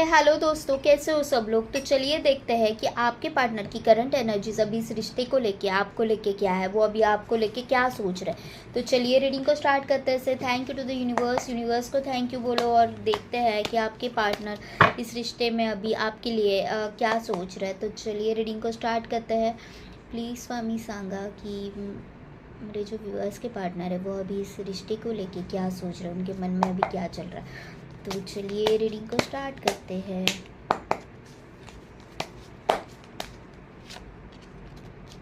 Hello दोस्तों, कैसे हो सब लोग। तो चलिए देखते हैं कि आपके पार्टनर की करंट एनर्जीज अभी इस रिश्ते को लेके आपको लेके क्या है, वो अभी आपको लेके क्या सोच रहे हैं। तो चलिए रीडिंग को स्टार्ट करते हैं। Thank you to the universe को थैंक यू बोलो और देखते हैं कि आपके पार्टनर इस रिश्ते में अभी आपके लिए क्या सोच रहे हैं। तो चलिए रीडिंग को स्टार्ट करते हैं। प्लीज़ स्वामी सांगा कि मेरे जो व्यूअर्स के पार्टनर है वो अभी इस रिश्ते को लेके क्या सोच रहे हैं, उनके मन में अभी क्या चल रहा है। तो चलिए रीडिंग को स्टार्ट करते हैं।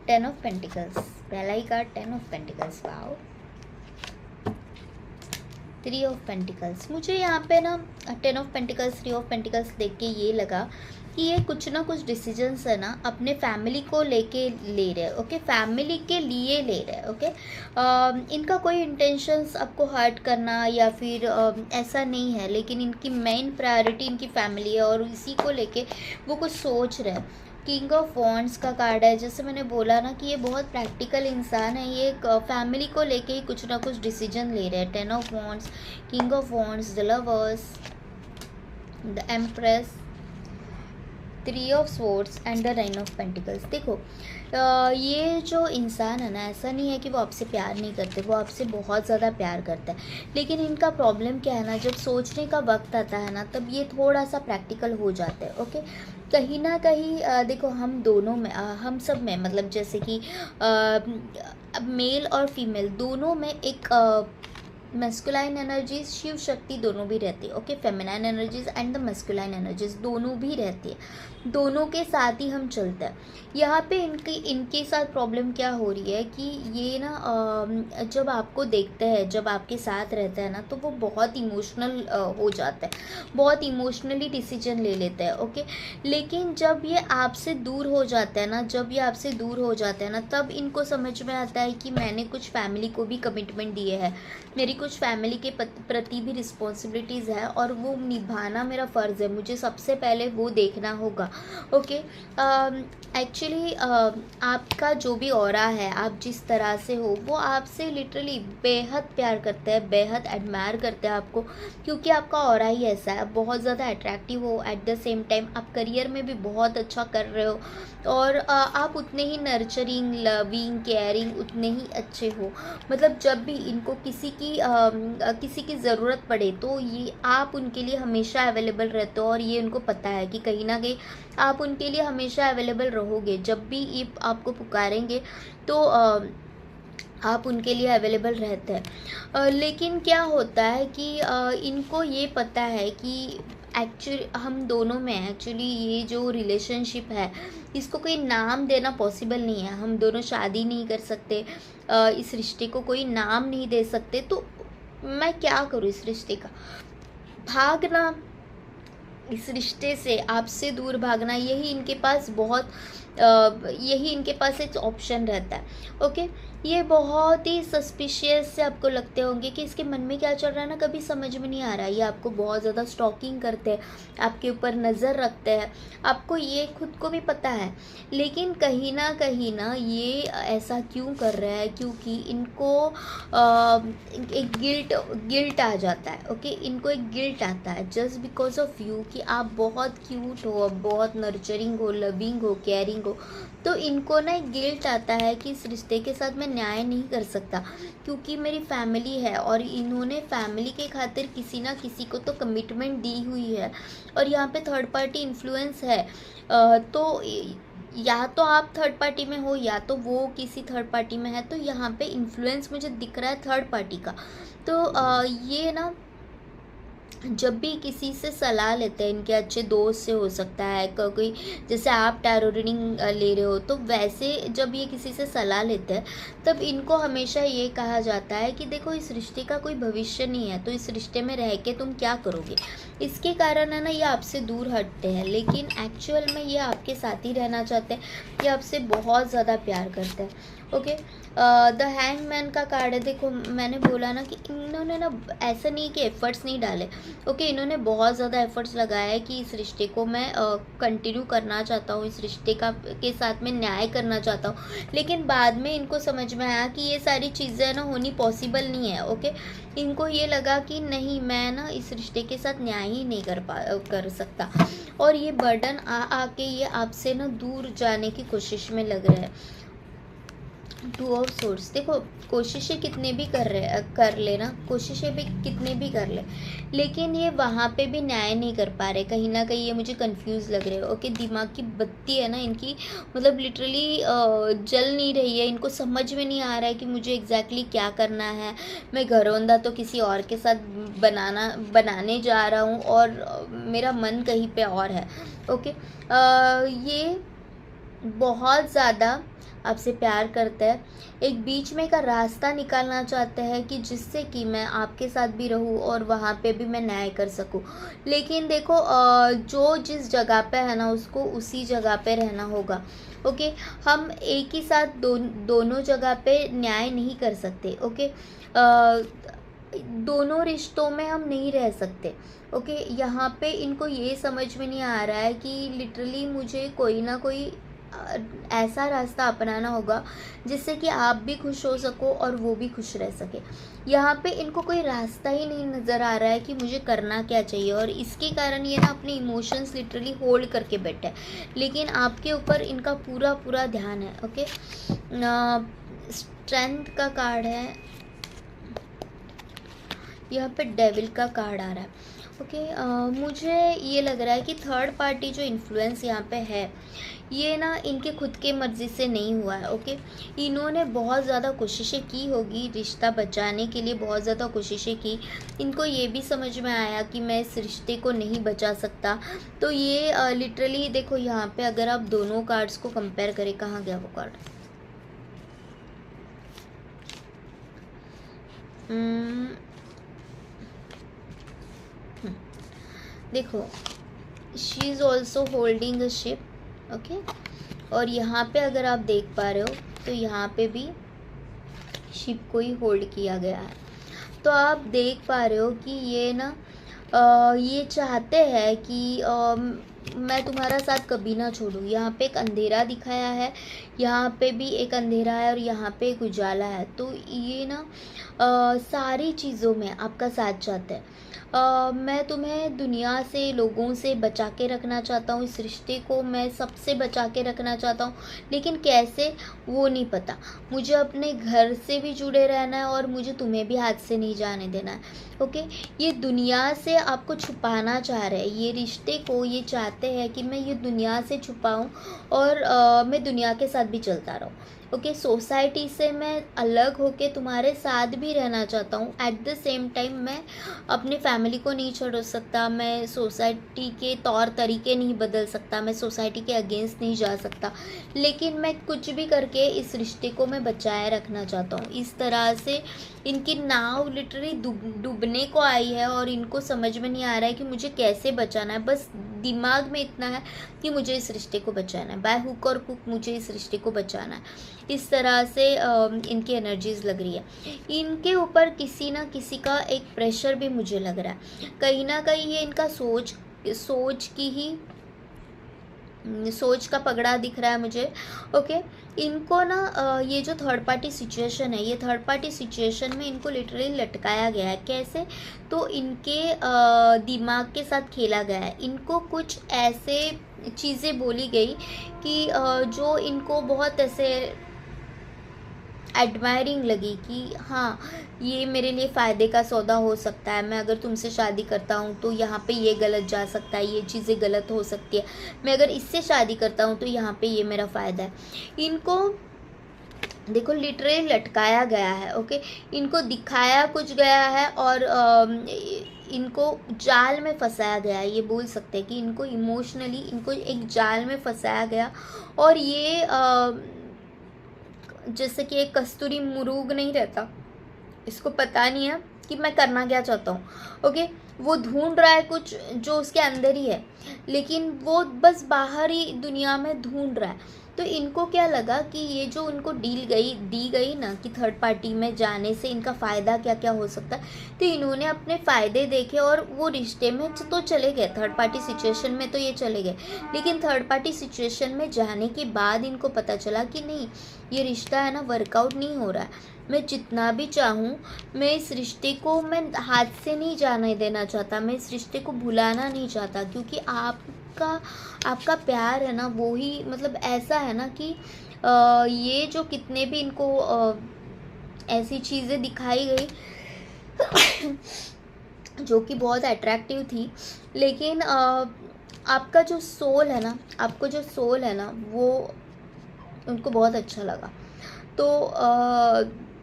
10 ऑफ पेंटिकल्स, पहला ही card 10 of pentacles. Wow. 3 of pentacles. मुझे यहाँ पे ना 10 ऑफ पेंटिकल्स 3 ऑफ पेंटिकल्स देख के ये लगा कि ये कुछ ना कुछ डिसीजंस है ना अपने फैमिली को लेके ले रहे हैं। ओके, फैमिली के लिए ले रहे हैं। ओके, इनका कोई इंटेंशंस आपको हर्ट करना या फिर ऐसा नहीं है, लेकिन इनकी मेन प्रायोरिटी इनकी फैमिली है और इसी को लेके वो कुछ सोच रहे हैं। किंग ऑफ वॉन्ड्स का कार्ड है। जैसे मैंने बोला ना कि ये बहुत प्रैक्टिकल इंसान है, ये एक फैमिली को लेके ही कुछ ना कुछ डिसीजन ले रहे हैं। 10 of wands, king of wands, the lovers, the empress, 3 of swords and the 9 of pentacles. देखो ये जो इंसान है ना, ऐसा नहीं है कि वो आपसे प्यार नहीं करते, वो आपसे बहुत ज़्यादा प्यार करता है। लेकिन इनका प्रॉब्लम क्या है ना, जब सोचने का वक्त आता है ना तब ये थोड़ा सा प्रैक्टिकल हो जाता है। ओके, कहीं ना कहीं देखो हम दोनों में हम सब में मतलब जैसे कि मेल और फीमेल दोनों में एक मस्कुलाइन एनर्जीज, शिव शक्ति दोनों भी रहती है। Okay, feminine energies and the masculine energies दोनों भी रहती है, दोनों के साथ ही हम चलते हैं। यहाँ पे इनके साथ प्रॉब्लम क्या हो रही है कि ये ना जब आपको देखते हैं, जब आपके साथ रहते हैं ना, तो वो बहुत इमोशनल हो जाते हैं, बहुत इमोशनली डिसीजन ले लेते हैं। ओके, लेकिन जब ये आपसे दूर हो जाते हैं ना, जब ये आपसे दूर हो जाते हैं ना, तब इनको समझ में आता है कि मैंने कुछ फैमिली को भी कमिटमेंट दिए हैं, मेरी कुछ फैमिली के प्रति भी रिस्पॉन्सिबिलिटीज़ है और वो निभाना मेरा फ़र्ज़ है, मुझे सबसे पहले वो देखना होगा। ओके, एक्चुअली आपका जो भी ऑरा है, आप जिस तरह से हो, वो आपसे लिटरली बेहद प्यार करते हैं, बेहद एडमायर करते हैं आपको, क्योंकि आपका ऑरा ही ऐसा है। आप बहुत ज़्यादा अट्रैक्टिव हो, एट द सेम टाइम आप करियर में भी बहुत अच्छा कर रहे हो और आप उतने ही नर्चरिंग, लविंग, केयरिंग उतने ही अच्छे हो। मतलब जब भी इनको किसी की ज़रूरत पड़े तो ये आप उनके लिए हमेशा अवेलेबल रहते हो और ये उनको पता है कि कहीं ना कहीं आप उनके लिए हमेशा अवेलेबल रहोगे। जब भी ये आपको पुकारेंगे तो आप उनके लिए अवेलेबल रहते हैं। लेकिन क्या होता है कि इनको ये पता है कि एक्चुअली हम दोनों में एक्चुअली ये जो रिलेशनशिप है इसको कोई नाम देना पॉसिबल नहीं है। हम दोनों शादी नहीं कर सकते, इस रिश्ते को कोई नाम नहीं दे सकते। तो मैं क्या करूँ इस रिश्ते का, भागना, इस रिश्ते से आपसे दूर भागना, यही इनके पास यही इनके पास एक ऑप्शन रहता है। ओके, ये बहुत ही सस्पिशियस से आपको लगते होंगे कि इसके मन में क्या चल रहा है ना, कभी समझ में नहीं आ रहा। ये आपको बहुत ज़्यादा स्टॉकिंग करते हैं, आपके ऊपर नज़र रखते हैं, आपको ये खुद को भी पता है। लेकिन कहीं ना ये ऐसा क्यों कर रहा है, क्योंकि इनको एक गिल्ट आ जाता है। ओके, इनको एक गिल्ट आता है जस्ट बिकॉज ऑफ यू, कि आप बहुत क्यूट हो, बहुत नर्चरिंग हो, लविंग हो, केयरिंग हो। तो इनको ना एक गिल्ट आता है कि इस रिश्ते के साथ मैं न्याय नहीं कर सकता, क्योंकि मेरी फैमिली है और इन्होंने फैमिली के खातिर किसी ना किसी को तो कमिटमेंट दी हुई है और यहाँ पे थर्ड पार्टी इन्फ्लुएंस है। तो या तो आप थर्ड पार्टी में हो या तो वो किसी थर्ड पार्टी में है। तो यहाँ पे इन्फ्लुएंस मुझे दिख रहा है थर्ड पार्टी का। तो ये ना जब भी किसी से सलाह लेते हैं, इनके अच्छे दोस्त से हो सकता है, कोई जैसे आप टैरो रीडिंग ले रहे हो, तो वैसे जब ये किसी से सलाह लेते हैं तब इनको हमेशा ये कहा जाता है कि देखो इस रिश्ते का कोई भविष्य नहीं है, तो इस रिश्ते में रह के तुम क्या करोगे। इसके कारण है ना ये आपसे दूर हटते हैं, लेकिन एक्चुअल में ये आपके साथ ही रहना चाहते हैं, ये आपसे बहुत ज़्यादा प्यार करते हैं। ओके। द हैंगमैन का कार्ड है। देखो मैंने बोला ना कि इन्होंने ना ऐसा नहीं कि एफर्ट्स नहीं डाले, ओके, इन्होंने बहुत ज़्यादा एफर्ट्स लगाया है कि इस रिश्ते को मैं कंटिन्यू करना चाहता हूँ, इस रिश्ते का के साथ मैं न्याय करना चाहता हूँ, लेकिन बाद में इनको समझ में आया कि ये सारी चीज़ें ना होनी पॉसिबल नहीं है, ओके। इनको ये लगा कि नहीं, मैं ना इस रिश्ते के साथ न्याय ही नहीं कर सकता, और ये बर्डन आके ये आपसे ना दूर जाने की कोशिश में लग रहा है। 2 ऑफ सोर्स। देखो कोशिशें कितने भी कर ले ना, कोशिशें भी कितने भी कर ले, लेकिन ये वहाँ पे भी न्याय नहीं कर पा रहे, कहीं ना कहीं ये मुझे कंफ्यूज लग रहे हो, ओके। दिमाग की बत्ती है ना इनकी, मतलब लिटरली जल नहीं रही है, इनको समझ में नहीं आ रहा है कि मुझे एग्जैक्टली क्या करना है। मैं घरौंदा तो किसी और के साथ बनाने जा रहा हूँ, और मेरा मन कहीं पे और है, ओके। ये बहुत ज़्यादा आपसे प्यार करते हैं, एक बीच में का रास्ता निकालना चाहते हैं कि जिससे कि मैं आपके साथ भी रहूं और वहाँ पे भी मैं न्याय कर सकूं। लेकिन देखो जो जिस जगह पे है ना, उसको उसी जगह पे रहना होगा, ओके। हम एक ही साथ दोनों जगह पे न्याय नहीं कर सकते, ओके। दोनों रिश्तों में हम नहीं रह सकते, ओके। यहाँ पे इनको ये समझ में नहीं आ रहा है कि लिटरली मुझे कोई ना कोई ऐसा रास्ता अपनाना होगा जिससे कि आप भी खुश हो सको और वो भी खुश रह सके। यहाँ पे इनको कोई रास्ता ही नहीं नज़र आ रहा है कि मुझे करना क्या चाहिए, और इसके कारण ये ना अपने इमोशंस लिटरली होल्ड करके बैठे हैं, लेकिन आपके ऊपर इनका पूरा पूरा ध्यान है, ओके। स्ट्रेंथ का कार्ड है, यहाँ पे डेविल का कार्ड आ रहा है, ओके। मुझे ये लग रहा है कि थर्ड पार्टी जो इन्फ्लुएंस यहाँ पे है, ये ना इनके खुद के मर्ज़ी से नहीं हुआ है, ओके। इन्होंने बहुत ज़्यादा कोशिशें की होगी रिश्ता बचाने के लिए, बहुत ज़्यादा कोशिशें की, इनको ये भी समझ में आया कि मैं इस रिश्ते को नहीं बचा सकता, तो ये लिटरली देखो यहाँ पे अगर आप दोनों कार्ड्स को कंपेयर करें, कहाँ गया वो कार्ड, देखो she is also holding a ship, okay. और यहाँ पे अगर आप देख पा रहे हो तो यहाँ पे भी शिप को ही होल्ड किया गया है, तो आप देख पा रहे हो कि ये ना ये चाहते हैं कि मैं तुम्हारा साथ कभी ना छोड़ूं। यहाँ पे एक अंधेरा दिखाया है, यहाँ पे भी एक अंधेरा है, और यहाँ पे एक उजाला है, तो ये ना सारी चीज़ों में आपका साथ चाहते हैं। मैं तुम्हें दुनिया से, लोगों से बचा के रखना चाहता हूँ, इस रिश्ते को मैं सबसे बचा के रखना चाहता हूँ, लेकिन कैसे वो नहीं पता। मुझे अपने घर से भी जुड़े रहना है, और मुझे तुम्हें भी हाथ से नहीं जाने देना है, ओके। ये दुनिया से आपको छुपाना चाह रहे हैं, ये रिश्ते को ये चाहते हैं कि मैं ये दुनिया से छुपाऊं, और मैं दुनिया के साथ भी चलता रहूं, ओके। सोसाइटी से मैं अलग होके तुम्हारे साथ भी रहना चाहता हूँ, एट द सेम टाइम मैं अपने फैमिली को नहीं छोड़ सकता, मैं सोसाइटी के तौर तरीके नहीं बदल सकता, मैं सोसाइटी के अगेंस्ट नहीं जा सकता, लेकिन मैं कुछ भी करके इस रिश्ते को मैं बचाए रखना चाहता हूँ। इस तरह से इनकी नाव लिटरली डूबने को आई है, और इनको समझ में नहीं आ रहा है कि मुझे कैसे बचाना है, बस दिमाग में इतना है कि मुझे इस रिश्ते को बचाना है, बाय हुक और क्रुक मुझे इस रिश्ते को बचाना है। इस तरह से इनकी एनर्जीज लग रही है, इनके ऊपर किसी ना किसी का एक प्रेशर भी मुझे लग रहा है, कहीं ना कहीं ये इनका सोच का पगड़ा दिख रहा है मुझे, ओके। इनको ना ये जो थर्ड पार्टी सिचुएशन है, ये थर्ड पार्टी सिचुएशन में इनको लिटरली लटकाया गया है। कैसे? तो इनके दिमाग के साथ खेला गया है, इनको कुछ ऐसे चीज़ें बोली गई कि जो इनको बहुत ऐसे एडमायरिंग लगी कि हाँ, ये मेरे लिए फ़ायदे का सौदा हो सकता है, मैं अगर तुमसे शादी करता हूँ तो यहाँ पे ये गलत जा सकता है, ये चीज़ें गलत हो सकती है, मैं अगर इससे शादी करता हूँ तो यहाँ पे ये मेरा फ़ायदा है। इनको देखो लिटरली लटकाया गया है, ओके। इनको दिखाया कुछ गया है, और इनको जाल में फंसाया गया है, ये बोल सकते हैं कि इनको इमोशनली इनको एक जाल में फंसाया गया, और ये जैसे कि एक कस्तूरी मुर्ग नहीं रहता, इसको पता नहीं है कि मैं करना क्या चाहता हूँ, ओके। वो ढूंढ रहा है कुछ जो उसके अंदर ही है, लेकिन वो बस बाहर ही दुनिया में ढूंढ रहा है। तो इनको क्या लगा कि ये जो उनको दी गई ना कि थर्ड पार्टी में जाने से इनका फ़ायदा क्या क्या हो सकता है, तो इन्होंने अपने फ़ायदे देखे और वो रिश्ते में तो चले गए, थर्ड पार्टी सिचुएशन में तो ये चले गए। लेकिन थर्ड पार्टी सिचुएशन में जाने के बाद इनको पता चला कि नहीं, ये रिश्ता है ना वर्कआउट नहीं हो रहा है। मैं जितना भी चाहूँ, मैं इस रिश्ते को मैं हाथ से नहीं जाने देना चाहता, मैं इस रिश्ते को भुलाना नहीं चाहता, क्योंकि आपका प्यार है ना वो ही मतलब ऐसा है ना कि ये जो कितने भी इनको ऐसी चीज़ें दिखाई गई जो कि बहुत अट्रैक्टिव थी, लेकिन आपका जो सोल है ना, आपको जो सोल है ना वो उनको बहुत अच्छा लगा। तो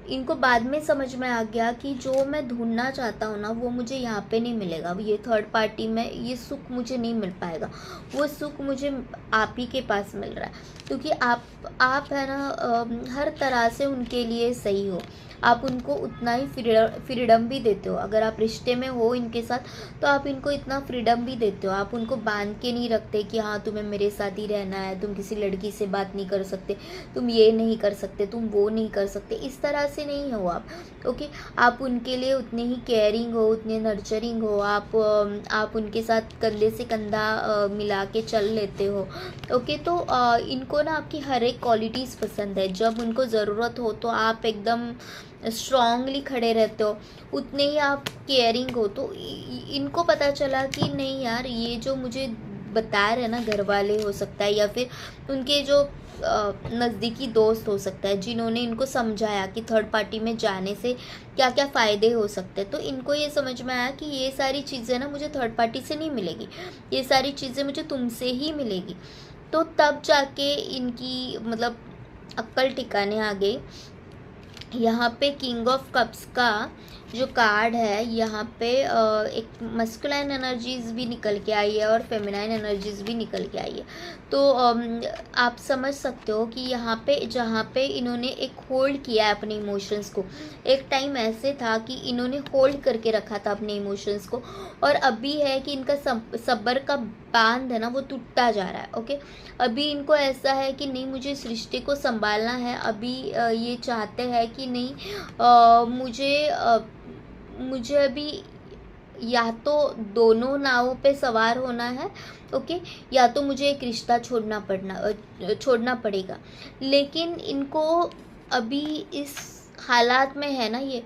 इनको बाद में समझ में आ गया कि जो मैं ढूंढना चाहता हूँ ना वो मुझे यहाँ पे नहीं मिलेगा, ये थर्ड पार्टी में ये सुख मुझे नहीं मिल पाएगा, वो सुख मुझे आप ही के पास मिल रहा है, क्योंकि आप है ना हर तरह से उनके लिए सही हो, आप उनको उतना ही फ्रीडम भी देते हो। अगर आप रिश्ते में हो इनके साथ तो आप इनको इतना फ्रीडम भी देते हो, आप उनको बांध के नहीं रखते कि हाँ तुम्हें मेरे साथ ही रहना है, तुम किसी लड़की से बात नहीं कर सकते, तुम ये नहीं कर सकते, तुम वो नहीं कर सकते, इस तरह से नहीं हो आप। ओके, आप उनके लिए उतने ही केयरिंग हो, उतने नर्चरिंग हो, आप उनके साथ कंधे से कंधा मिला के चल लेते हो। ओके, तो इनको ना आपकी हर एक क्वालिटीज़ पसंद है, जब उनको ज़रूरत हो तो आप एकदम स्ट्रांगली खड़े रहते हो, उतने ही आप केयरिंग हो। तो इनको पता चला कि नहीं यार, ये जो मुझे बता रहे हैं ना घर वाले हो सकता है, या फिर उनके जो नज़दीकी दोस्त हो सकता है, जिन्होंने इनको समझाया कि थर्ड पार्टी में जाने से क्या क्या फ़ायदे हो सकते हैं, तो इनको ये समझ में आया कि ये सारी चीज़ें ना मुझे थर्ड पार्टी से नहीं मिलेगी, ये सारी चीज़ें मुझे तुमसे ही मिलेगी। तो तब जाके इनकी मतलब अक्ल ठिकाने आ गई। यहाँ पे किंग ऑफ कप्स का जो कार्ड है, यहाँ पे एक मस्कुलाइन एनर्जीज भी निकल के आई है और फेमिनाइन एनर्जीज भी निकल के आई है। तो आप समझ सकते हो कि यहाँ पे जहाँ पे इन्होंने एक होल्ड किया है अपने इमोशंस को, एक टाइम ऐसे था कि इन्होंने होल्ड करके रखा था अपने इमोशंस को, और अभी है कि इनका सब्र का बांध है ना वो टूटता जा रहा है। ओके, अभी इनको ऐसा है कि नहीं, मुझे इस रिश्ते को संभालना है। अभी ये चाहते हैं कि नहीं, मुझे अभी या तो दोनों नावों पे सवार होना है, ओके, या तो मुझे एक रिश्ता छोड़ना पड़ेगा। लेकिन इनको अभी इस हालात में है ना ये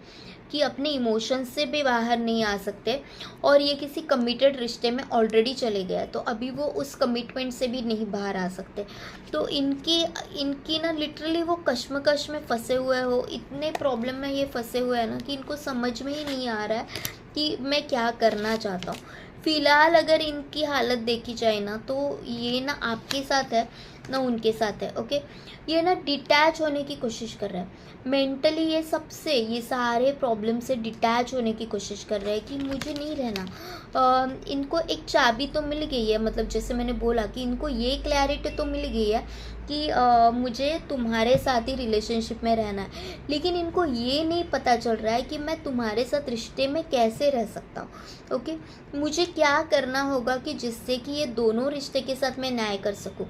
कि अपने इमोशंस से भी बाहर नहीं आ सकते, और ये किसी कमिटेड रिश्ते में ऑलरेडी चले गए, तो अभी वो उस कमिटमेंट से भी नहीं बाहर आ सकते। तो इनकी ना लिटरली वो कश्मकश में फंसे हुए हो, इतने प्रॉब्लम में ये फंसे हुए हैं ना कि इनको समझ में ही नहीं आ रहा है कि मैं क्या करना चाहता हूँ। फ़िलहाल अगर इनकी हालत देखी जाए ना तो ये ना आपके साथ है ना उनके साथ है। ओके, ये ना डिटैच होने की कोशिश कर रहे हैं मेंटली, ये सारे प्रॉब्लम से डिटैच होने की कोशिश कर रहे हैं कि मुझे नहीं रहना। इनको एक चाबी तो मिल गई है, मतलब जैसे मैंने बोला कि इनको ये क्लैरिटी तो मिल गई है कि मुझे तुम्हारे साथ ही रिलेशनशिप में रहना है, लेकिन इनको ये नहीं पता चल रहा है कि मैं तुम्हारे साथ रिश्ते में कैसे रह सकता हूँ। ओके, मुझे क्या करना होगा कि जिससे कि ये दोनों रिश्ते के साथ मैं न्याय कर सकूँ।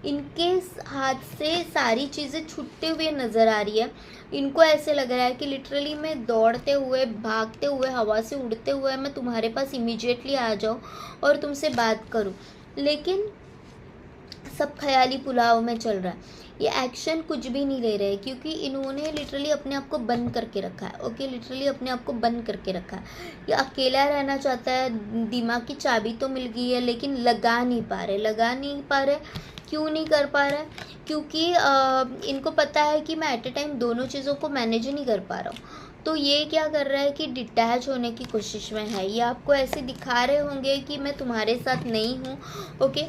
इनके हाथ से सारी चीज़ें छूटते हुए नज़र आ रही है। इनको ऐसे लग रहा है कि लिटरली मैं दौड़ते हुए, भागते हुए, हवा से उड़ते हुए मैं तुम्हारे पास इमीडिएटली आ जाऊँ और तुमसे बात करूँ, लेकिन सब ख्याली पुलाव में चल रहा है। ये एक्शन कुछ भी नहीं ले रहे, क्योंकि इन्होंने लिटरली अपने आप को बंद करके रखा है। ओके, लिटरली अपने आप को बंद करके रखा है। ये अकेला रहना चाहता है, दिमाग की चाबी तो मिल गई है, लेकिन लगा नहीं पा रहे। क्यों नहीं कर पा रहा है? क्योंकि इनको पता है कि मैं एट ए टाइम दोनों चीज़ों को मैनेज नहीं कर पा रहा हूँ। तो ये क्या कर रहा है कि डिटैच होने की कोशिश में है। ये आपको ऐसे दिखा रहे होंगे कि मैं तुम्हारे साथ नहीं हूँ। ओके,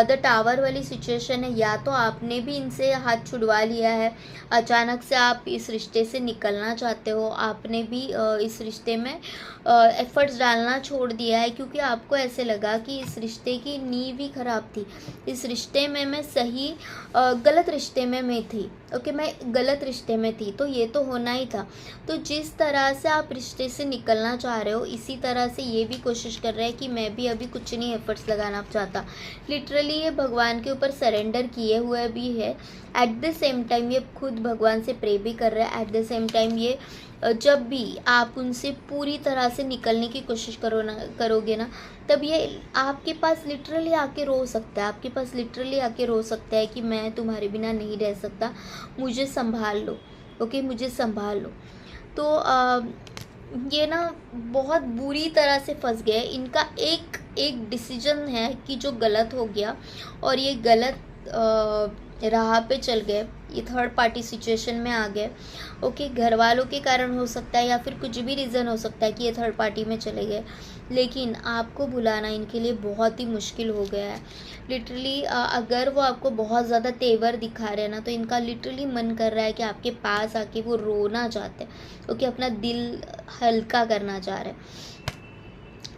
द टावर वाली सिचुएशन है, या तो आपने भी इनसे हाथ छुड़वा लिया है, अचानक से आप इस रिश्ते से निकलना चाहते हो, आपने भी इस रिश्ते में एफर्ट्स डालना छोड़ दिया है, क्योंकि आपको ऐसे लगा कि इस रिश्ते की नींव ही ख़राब थी। इस रिश्ते में मैं सही गलत रिश्ते में मैं थी। ओके, मैं गलत रिश्ते में थी, तो ये तो होना ही था। तो जिस तरह से आप रिश्ते से निकलना चाह रहे हो, इसी तरह से ये भी कोशिश कर रहा है कि मैं भी अभी कुछ नहीं एफर्ट्स लगाना चाहता। लिटरली ये भगवान के ऊपर सरेंडर किए हुए भी है। एट द सेम टाइम ये खुद भगवान से प्रे भी कर रहा है। एट द सेम टाइम ये जब भी आप उनसे पूरी तरह से निकलने की कोशिश करोगे ना, तब ये आपके पास लिटरली आके रो सकता है। आपके पास लिटरली आके रो सकता है कि मैं तुम्हारे बिना नहीं रह सकता, मुझे संभाल लो, ओके, मुझे संभाल लो। तो ये ना बहुत बुरी तरह से फंस गए। इनका एक डिसीजन है कि जो गलत हो गया और ये गलत राह पे चल गए, ये थर्ड पार्टी सिचुएशन में आ गए। ओके, घर वालों के कारण हो सकता है या फिर कुछ भी रीज़न हो सकता है कि ये थर्ड पार्टी में चले गए, लेकिन आपको भुलाना इनके लिए बहुत ही मुश्किल हो गया है। लिटरली अगर वो आपको बहुत ज़्यादा तेवर दिखा रहे हैं ना, तो इनका लिटरली मन कर रहा है कि आपके पास आके वो रोना चाहते हैं, ओके, अपना दिल हल्का करना चाह रहे हैं,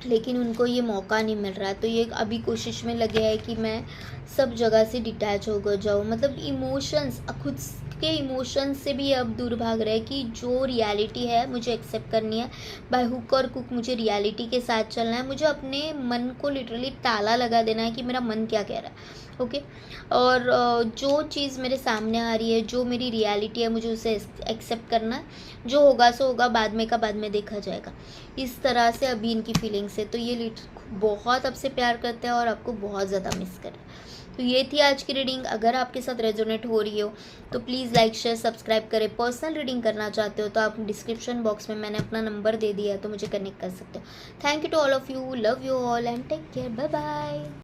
लेकिन उनको ये मौका नहीं मिल रहा है। तो ये अभी कोशिश में लगे हैं कि मैं सब जगह से डिटैच हो जाऊँ, मतलब इमोशंस, खुद के इमोशंस से भी अब दूर भाग रहे हैं कि जो रियलिटी है मुझे एक्सेप्ट करनी है, बाय हुक और कुक मुझे रियलिटी के साथ चलना है। मुझे अपने मन को लिटरली ताला लगा देना है कि मेरा मन क्या कह रहा है, ओके। और जो चीज़ मेरे सामने आ रही है, जो मेरी रियलिटी है, मुझे उसे एक्सेप्ट करना है। जो होगा सो होगा, बाद में का बाद में देखा जाएगा। इस तरह से अभी इनकी फीलिंग्स है। तो ये बहुत आपसे प्यार करते हैं और आपको बहुत ज़्यादा मिस कर रहे हैं। तो ये थी आज की रीडिंग। अगर आपके साथ रेजोनेट हो रही हो तो प्लीज़ लाइक शेयर सब्सक्राइब करें। पर्सनल रीडिंग करना चाहते हो तो आप डिस्क्रिप्शन बॉक्स में मैंने अपना नंबर दे दिया है, तो मुझे कनेक्ट कर सकते हो। Thank you to all of you, love you all and take care, bye bye.